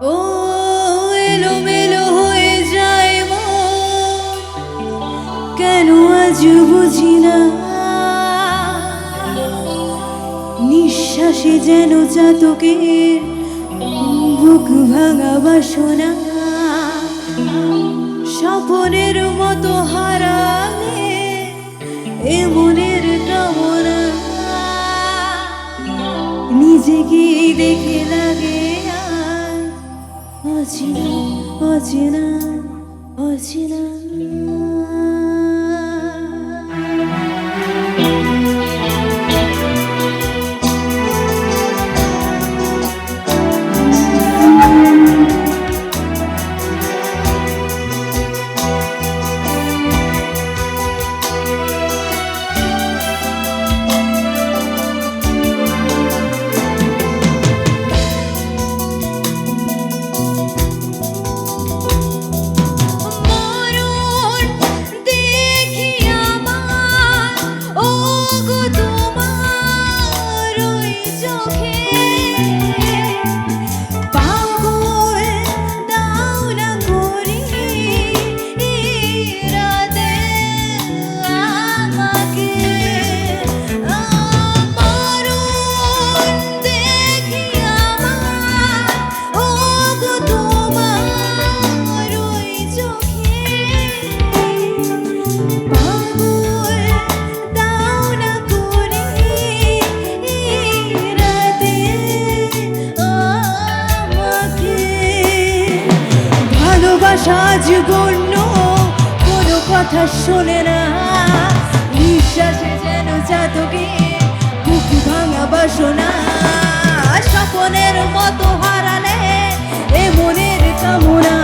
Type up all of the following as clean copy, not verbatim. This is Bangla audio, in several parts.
ও এলোমেলো হয়ে যায় কেন আজ বুঝি না, নিঃশ্বাসে যেন চাতকের বুক ভাঙা বাসনা, স্বপনের মতো হারালে এ মনের কামনা, নিজেকে দেখে লাগে অচেনা অচেনা অচেনা। সাজ গণ্য কোনো কথা শোনে না, নিঃশ্বাসে যেন চাতকে বুক ভাঙা বাসনা, স্বপনের মতো হারালে এ মনের কামনা,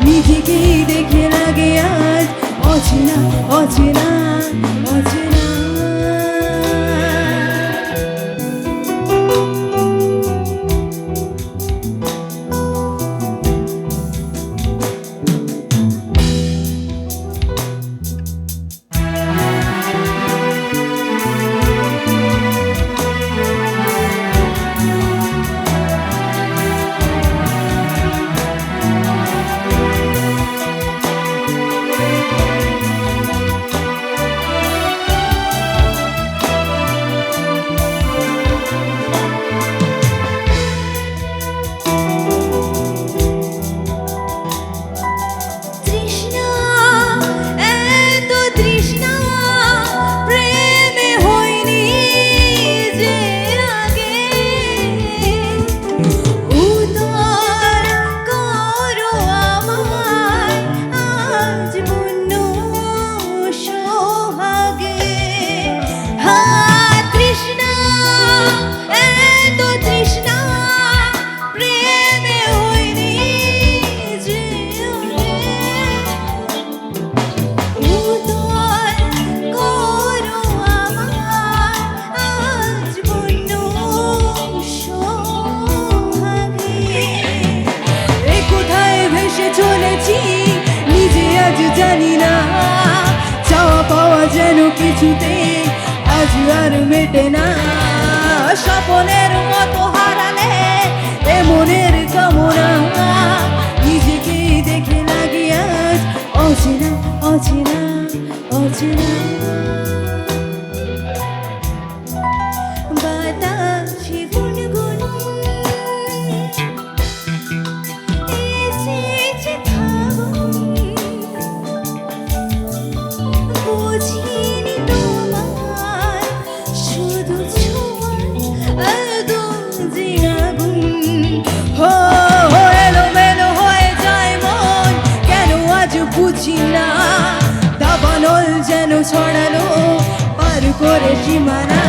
নিজেকে দেখে লাগে আজ অচেনা অচেনা অচেনা। জানি না চাওয়া পাওয়া যেন কিছুতে আজ আর মেটে না, স্বপনের মতো হারালে এ মনের কামনা, নিজেকে দেখে লাগে আজ অচেনা অচেনা অচেনা। বাতাসে গুনগুন এসেছে বুঝিনি তোমার শুধু যে আগুন, এলোমেলো হয়ে যায় মন কেন আজ বুঝি না, দাবানল যেন ছড়ালো পার করে সীমানা।